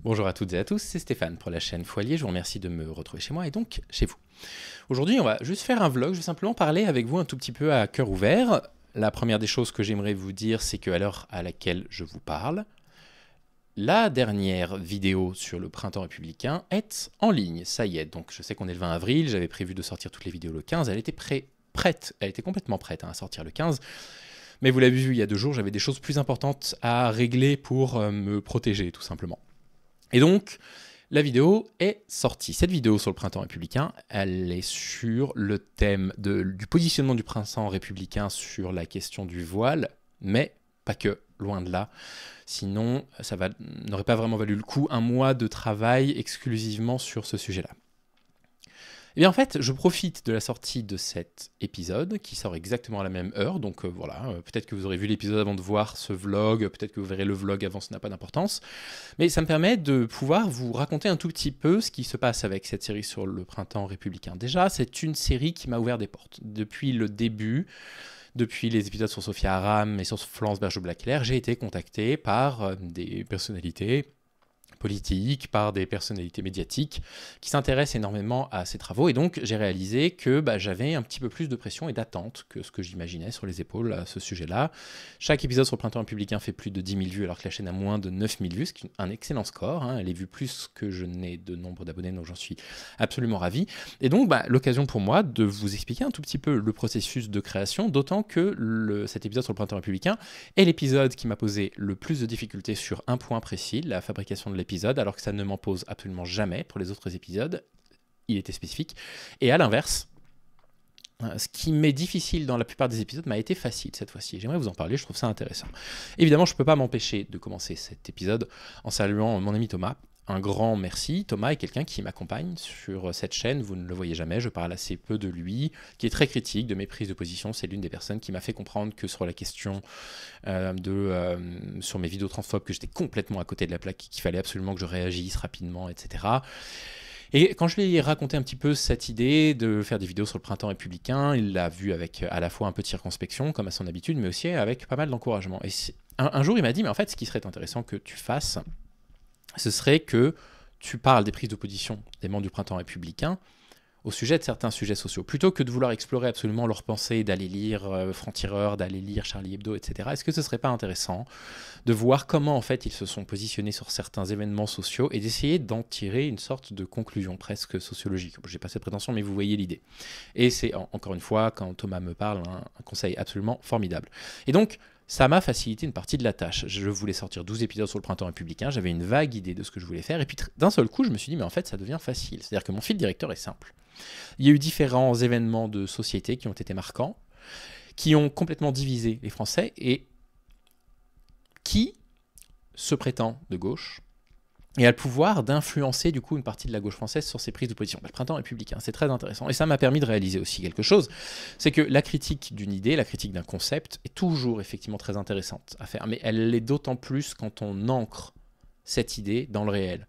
Bonjour à toutes et à tous, c'est Stéphane pour la chaîne Foilier, je vous remercie de me retrouver chez moi et donc chez vous. Aujourd'hui on va juste faire un vlog, je vais simplement parler avec vous un tout petit peu à cœur ouvert. La première des choses que j'aimerais vous dire, c'est qu'à l'heure à laquelle je vous parle, la dernière vidéo sur le printemps républicain est en ligne, ça y est. Donc je sais qu'on est le 20 avril, j'avais prévu de sortir toutes les vidéos le 15, elle était prête, elle était complètement prête à sortir le 15. Mais vous l'avez vu il y a 2 jours, j'avais des choses plus importantes à régler pour me protéger tout simplement. Et donc, la vidéo est sortie. Cette vidéo sur le printemps républicain, elle est sur le thème du positionnement du printemps républicain sur la question du voile, mais pas que, loin de là. Sinon, ça n'aurait pas vraiment valu le coup un mois de travail exclusivement sur ce sujet-là. Et bien en fait, je profite de la sortie de cet épisode qui sort exactement à la même heure, donc voilà, peut-être que vous aurez vu l'épisode avant de voir ce vlog, peut-être que vous verrez le vlog avant, ça n'a pas d'importance, mais ça me permet de pouvoir vous raconter un tout petit peu ce qui se passe avec cette série sur le printemps républicain. Déjà, c'est une série qui m'a ouvert des portes. Depuis le début, depuis les épisodes sur Sophia Aram et sur Florence Bergeau-Blacquelaire, j'ai été contacté par des personnalités politiques, par des personnalités médiatiques qui s'intéressent énormément à ces travaux. Et donc, j'ai réalisé que j'avais un petit peu plus de pression et d'attente que ce que j'imaginais sur les épaules à ce sujet-là. Chaque épisode sur le printemps républicain fait plus de 10 000 vues, alors que la chaîne a moins de 9 000 vues, ce qui est un excellent score. Elle est vue plus que je n'ai de nombre d'abonnés, donc j'en suis absolument ravi. Et donc, l'occasion pour moi de vous expliquer un tout petit peu le processus de création, d'autant que cet épisode sur le printemps républicain est l'épisode qui m'a posé le plus de difficultés sur un point précis, la fabrication de l'épisode, alors que ça ne m'en pose absolument jamais pour les autres épisodes. Il était spécifique. Et à l'inverse, ce qui m'est difficile dans la plupart des épisodes m'a été facile cette fois-ci. J'aimerais vous en parler, je trouve ça intéressant. Évidemment, je ne peux pas m'empêcher de commencer cet épisode en saluant mon ami Thomas. Un grand merci. Thomas est quelqu'un qui m'accompagne sur cette chaîne, vous ne le voyez jamais, je parle assez peu de lui, qui est très critique de mes prises de position. C'est l'une des personnes qui m'a fait comprendre que sur la question sur mes vidéos transphobes, que j'étais complètement à côté de la plaque, qu'il fallait absolument que je réagisse rapidement, etc. Et quand je lui ai raconté un petit peu cette idée de faire des vidéos sur le printemps républicain, il l'a vu avec à la fois un peu de circonspection, comme à son habitude, mais aussi avec pas mal d'encouragement. Et un jour, il m'a dit, mais en fait, ce qui serait intéressant que tu fasses, ce serait que tu parles des prises d'opposition des membres du printemps républicain au sujet de certains sujets sociaux, plutôt que de vouloir explorer absolument leurs pensées, d'aller lire Franc-Tireur, d'aller lire Charlie Hebdo, etc. Est-ce que ce ne serait pas intéressant de voir comment en fait ils se sont positionnés sur certains événements sociaux et d'essayer d'en tirer une sorte de conclusion presque sociologique? Je n'ai pas cette prétention, mais vous voyez l'idée. Et c'est encore une fois, quand Thomas me parle, un conseil absolument formidable. Et donc, ça m'a facilité une partie de la tâche. Je voulais sortir 12 épisodes sur le printemps républicain, j'avais une vague idée de ce que je voulais faire, et puis d'un seul coup, je me suis dit, mais en fait, ça devient facile. C'est-à-dire que mon fil directeur est simple. Il y a eu différents événements de société qui ont été marquants, qui ont complètement divisé les Français, et qui se prétend de gauche, et a le pouvoir d'influencer du coup une partie de la gauche française sur ses prises de position. Le printemps républicain, c'est très intéressant. Et ça m'a permis de réaliser aussi quelque chose, c'est que la critique d'une idée, la critique d'un concept est toujours effectivement très intéressante à faire, mais elle l'est d'autant plus quand on ancre cette idée dans le réel.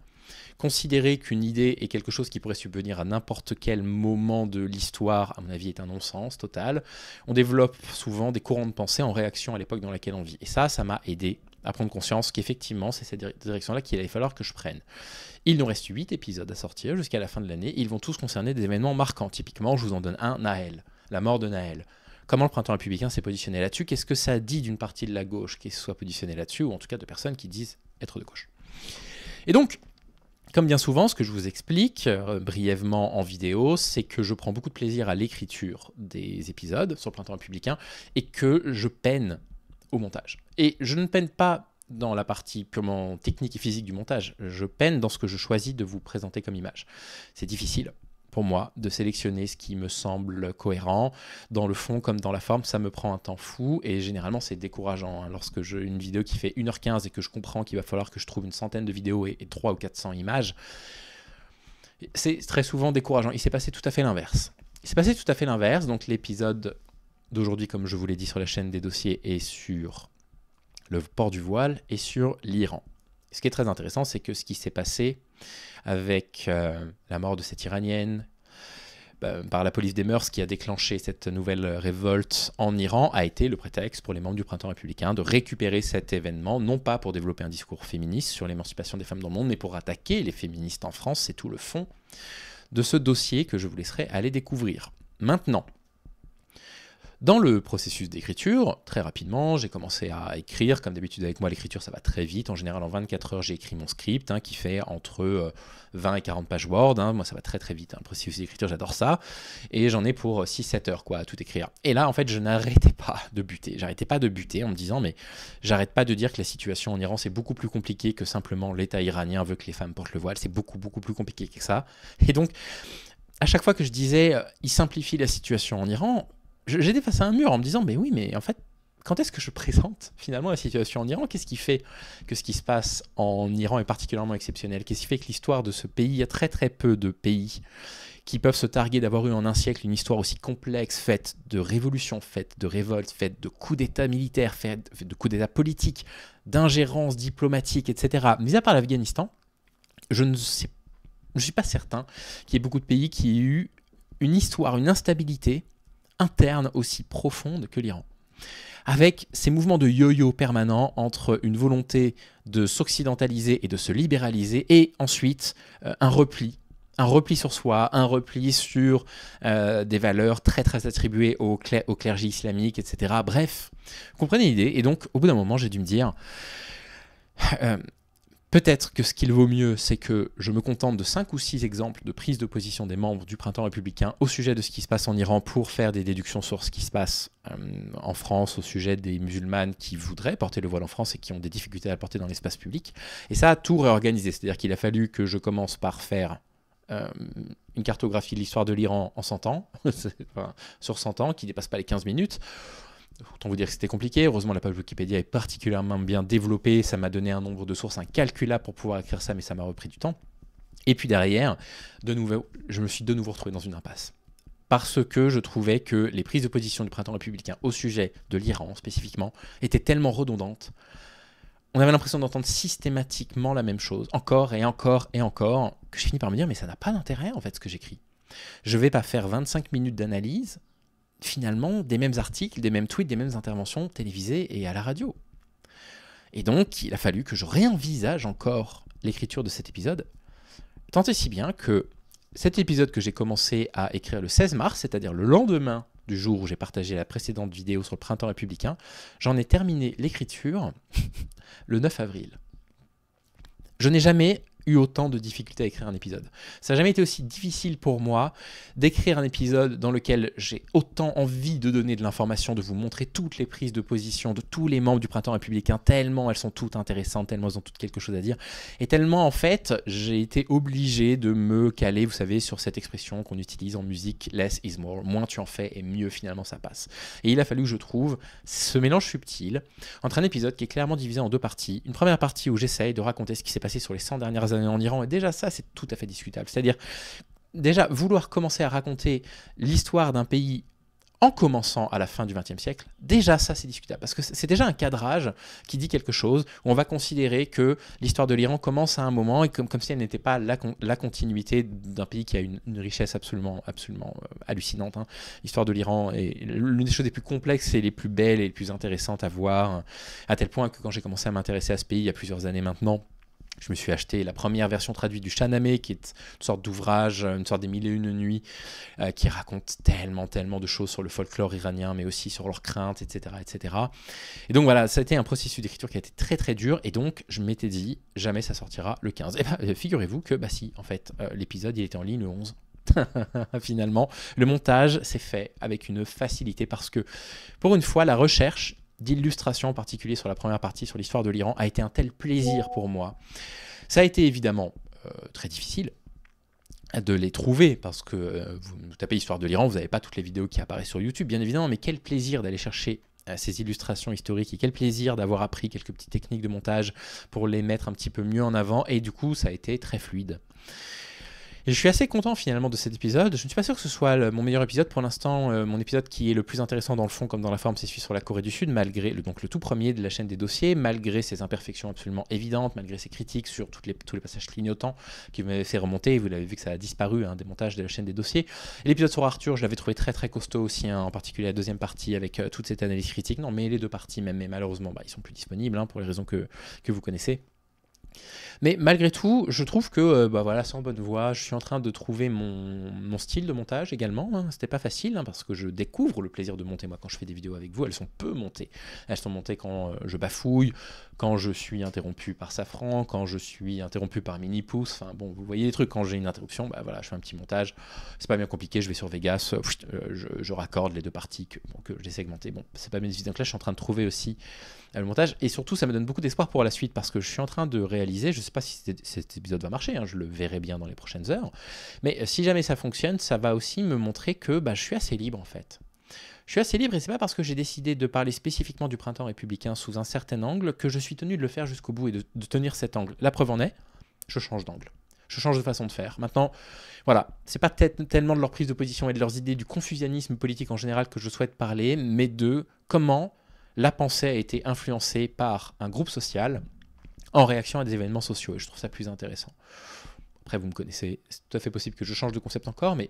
Considérer qu'une idée est quelque chose qui pourrait subvenir à n'importe quel moment de l'histoire, à mon avis, est un non-sens total. On développe souvent des courants de pensée en réaction à l'époque dans laquelle on vit. Et ça m'a aidé à prendre conscience qu'effectivement, c'est cette direction-là qu'il allait falloir que je prenne. Il nous reste 8 épisodes à sortir jusqu'à la fin de l'année. Ils vont tous concerner des événements marquants. Typiquement, je vous en donne un, Naël, la mort de Naël. Comment le printemps républicain s'est positionné là-dessus? Qu'est-ce que ça dit d'une partie de la gauche qui se soit positionnée là-dessus, ou en tout cas de personnes qui disent être de gauche? Et donc, comme bien souvent, ce que je vous explique brièvement en vidéo, c'est que je prends beaucoup de plaisir à l'écriture des épisodes sur le printemps républicain et que je peine au montage. Et je ne peine pas dans la partie purement technique et physique du montage, je peine dans ce que je choisis de vous présenter comme image. C'est difficile pour moi de sélectionner ce qui me semble cohérent. Dans le fond comme dans la forme, ça me prend un temps fou et généralement c'est décourageant. Lorsque j'ai une vidéo qui fait 1h15 et que je comprends qu'il va falloir que je trouve une centaine de vidéos et 300 ou 400 images, c'est très souvent décourageant. Il s'est passé tout à fait l'inverse. Donc l'épisode d'aujourd'hui, comme je vous l'ai dit sur la chaîne des dossiers, est sur le port du voile et sur l'Iran. Ce qui est très intéressant, c'est que ce qui s'est passé avec la mort de cette Iranienne, par la police des mœurs qui a déclenché cette nouvelle révolte en Iran a été le prétexte pour les membres du printemps républicain de récupérer cet événement, non pas pour développer un discours féministe sur l'émancipation des femmes dans le monde, mais pour attaquer les féministes en France. C'est tout le fond de ce dossier que je vous laisserai aller découvrir. Maintenant, dans le processus d'écriture, très rapidement, j'ai commencé à écrire. Comme d'habitude avec moi, l'écriture, ça va très vite. En général, en 24 heures, j'ai écrit mon script qui fait entre 20 et 40 pages Word. Moi, ça va très très vite. Le processus d'écriture, j'adore ça. Et j'en ai pour 6-7 heures à tout écrire. Et là, en fait, je n'arrêtais pas de buter. J'arrêtais pas de buter en me disant, mais j'arrête pas de dire que la situation en Iran, c'est beaucoup plus compliqué que simplement l'État iranien veut que les femmes portent le voile. C'est beaucoup, beaucoup plus compliqué que ça. Et donc, à chaque fois que je disais, il simplifie la situation en Iran, j'étais face à un mur en me disant, mais oui, mais en fait, quand est-ce que je présente finalement la situation en Iran? Qu'est-ce qui fait que ce qui se passe en Iran est particulièrement exceptionnel? Qu'est-ce qui fait que l'histoire de ce pays, il y a très très peu de pays qui peuvent se targuer d'avoir eu en un siècle une histoire aussi complexe, faite de révolutions, faite de révoltes, faite de coups d'État militaires, faite de coups d'État politiques, d'ingérences diplomatiques, etc. Mis à part l'Afghanistan, je ne suis pas certain qu'il y ait beaucoup de pays qui aient eu une histoire, une instabilité interne aussi profonde que l'Iran. Avec ces mouvements de yo-yo permanents entre une volonté de s'occidentaliser et de se libéraliser, et ensuite un repli sur soi, un repli sur des valeurs très très attribuées au clergé islamique, etc. Bref, vous comprenez l'idée. Et donc, au bout d'un moment, j'ai dû me dire... peut-être que ce qu'il vaut mieux, c'est que je me contente de 5 ou 6 exemples de prise de position des membres du printemps républicain au sujet de ce qui se passe en Iran pour faire des déductions sur ce qui se passe en France au sujet des musulmanes qui voudraient porter le voile en France et qui ont des difficultés à le porter dans l'espace public. Et ça a tout réorganisé. C'est-à-dire qu'il a fallu que je commence par faire une cartographie de l'histoire de l'Iran en 100 ans, sur 100 ans, qui ne dépasse pas les 15 minutes. Autant vous dire que c'était compliqué. Heureusement, la page Wikipédia est particulièrement bien développée. Ça m'a donné un nombre de sources incalculable pour pouvoir écrire ça, mais ça m'a repris du temps. Et puis derrière, je me suis de nouveau retrouvé dans une impasse. Parce que je trouvais que les prises de position du printemps républicain au sujet de l'Iran spécifiquement étaient tellement redondantes. On avait l'impression d'entendre systématiquement la même chose, encore et encore et encore, que j'ai fini par me dire, mais ça n'a pas d'intérêt en fait ce que j'écris. Je ne vais pas faire 25 minutes d'analyse finalement des mêmes articles, des mêmes tweets, des mêmes interventions télévisées et à la radio. Et donc, il a fallu que je réenvisage encore l'écriture de cet épisode, tant et si bien que cet épisode que j'ai commencé à écrire le 16 mars, c'est-à-dire le lendemain du jour où j'ai partagé la précédente vidéo sur le printemps républicain, j'en ai terminé l'écriture le 9 avril. Je n'ai jamais eu autant de difficultés à écrire un épisode. Ça n'a jamais été aussi difficile pour moi d'écrire un épisode dans lequel j'ai autant envie de donner de l'information, de vous montrer toutes les prises de position de tous les membres du printemps républicain, tellement elles sont toutes intéressantes, tellement elles ont toutes quelque chose à dire, et tellement en fait j'ai été obligé de me caler, vous savez, sur cette expression qu'on utilise en musique, less is more, moins tu en fais et mieux finalement ça passe. Et il a fallu que je trouve ce mélange subtil entre un épisode qui est clairement divisé en 2 parties. Une première partie où j'essaye de raconter ce qui s'est passé sur les 100 dernières années en Iran, et déjà ça c'est tout à fait discutable. C'est-à-dire, déjà vouloir commencer à raconter l'histoire d'un pays en commençant à la fin du XXe siècle, déjà ça c'est discutable, parce que c'est déjà un cadrage qui dit quelque chose, où on va considérer que l'histoire de l'Iran commence à un moment, et comme si elle n'était pas la continuité d'un pays qui a une richesse absolument hallucinante. L'histoire de l'Iran est l'une des choses les plus complexes et les plus belles et les plus intéressantes à voir, à tel point que quand j'ai commencé à m'intéresser à ce pays il y a plusieurs années maintenant, je me suis acheté la première version traduite du Shahnameh, qui est une sorte d'ouvrage, une sorte des 1001 nuits, qui raconte tellement de choses sur le folklore iranien, mais aussi sur leurs craintes, etc., etc. Et donc voilà, ça a été un processus d'écriture qui a été très très dur, et donc je m'étais dit, jamais ça sortira le 15. Et bien, figurez-vous que, bah si, en fait, l'épisode, il était en ligne le 11. Finalement, le montage s'est fait avec une facilité, parce que, pour une fois, la recherche d'illustration en particulier sur la première partie sur l'histoire de l'Iran a été un tel plaisir pour moi. Ça a été évidemment très difficile de les trouver, parce que vous tapez histoire de l'Iran, vous n'avez pas toutes les vidéos qui apparaissent sur YouTube bien évidemment, mais quel plaisir d'aller chercher ces illustrations historiques, et quel plaisir d'avoir appris quelques petites techniques de montage pour les mettre un petit peu mieux en avant, et du coup ça a été très fluide. Et je suis assez content finalement de cet épisode. Je ne suis pas sûr que ce soit mon meilleur épisode pour l'instant. Mon épisode qui est le plus intéressant dans le fond comme dans la forme, c'est celui sur la Corée du Sud, malgré donc le tout premier de la chaîne des dossiers, malgré ses imperfections absolument évidentes, malgré ses critiques sur tous les passages clignotants qui m'avaient fait remonter. Vous l'avez vu que ça a disparu des montages de la chaîne des dossiers. Et l'épisode sur Arthur, je l'avais trouvé très très costaud aussi, en particulier la deuxième partie avec toute cette analyse critique. Non, mais les deux parties même, mais malheureusement, ils sont plus disponibles pour les raisons que vous connaissez. Mais malgré tout, je trouve que voilà, c'est en bonne voie. Je suis en train de trouver mon style de montage également. C'était pas facile parce que je découvre le plaisir de monter. Moi, quand je fais des vidéos avec vous, elles sont peu montées. Elles sont montées quand je bafouille, quand je suis interrompu par Safran, quand je suis interrompu par Mini Pouce. Enfin bon, vous voyez les trucs. Quand j'ai une interruption, voilà, je fais un petit montage. C'est pas bien compliqué. Je vais sur Vegas, je raccorde les deux parties que j'ai segmentées. Bon, c'est pas bien évident. Donc là, je suis en train de trouver aussi le montage, et surtout ça me donne beaucoup d'espoir pour la suite parce que je suis en train de réaliser, je sais pas si cet épisode va marcher, je le verrai bien dans les prochaines heures, mais si jamais ça fonctionne, ça va aussi me montrer que je suis assez libre en fait. Je suis assez libre, et c'est pas parce que j'ai décidé de parler spécifiquement du printemps républicain sous un certain angle que je suis tenu de le faire jusqu'au bout et de tenir cet angle. La preuve en est, je change d'angle. Je change de façon de faire. Maintenant, voilà, c'est pas tellement de leur prise de position et de leurs idées, du confusionnisme politique en général que je souhaite parler, mais de comment la pensée a été influencée par un groupe social en réaction à des événements sociaux. Et je trouve ça plus intéressant. Après, vous me connaissez, c'est tout à fait possible que je change de concept encore, mais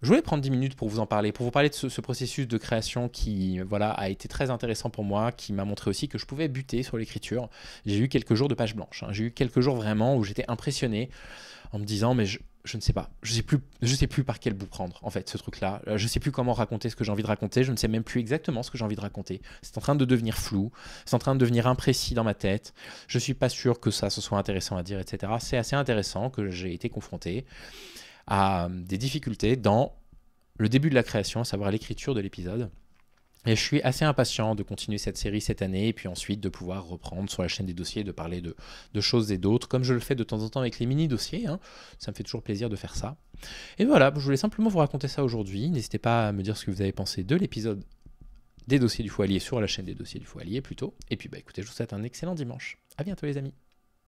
je voulais prendre 10 minutes pour vous en parler, pour vous parler de ce processus de création qui a été très intéressant pour moi, qui m'a montré aussi que je pouvais buter sur l'écriture. J'ai eu quelques jours de page blanche. J'ai eu quelques jours vraiment où j'étais impressionné en me disant, mais je ne sais pas, je sais plus par quel bout prendre, en fait, ce truc-là. Je ne sais plus comment raconter ce que j'ai envie de raconter, je ne sais même plus exactement ce que j'ai envie de raconter. C'est en train de devenir flou, c'est en train de devenir imprécis dans ma tête. Je ne suis pas sûr que ça ce soit intéressant à dire, etc. C'est assez intéressant que j'ai été confronté à des difficultés dans le début de la création, à savoir l'écriture de l'épisode. Et je suis assez impatient de continuer cette série cette année et puis ensuite de pouvoir reprendre sur la chaîne des dossiers, de parler de choses et d'autres, comme je le fais de temps en temps avec les mini-dossiers. Ça me fait toujours plaisir de faire ça. Et voilà, je voulais simplement vous raconter ça aujourd'hui. N'hésitez pas à me dire ce que vous avez pensé de l'épisode des dossiers du Faux Allié sur la chaîne des dossiers du Faux Allié plutôt. Et puis écoutez, je vous souhaite un excellent dimanche. À bientôt les amis.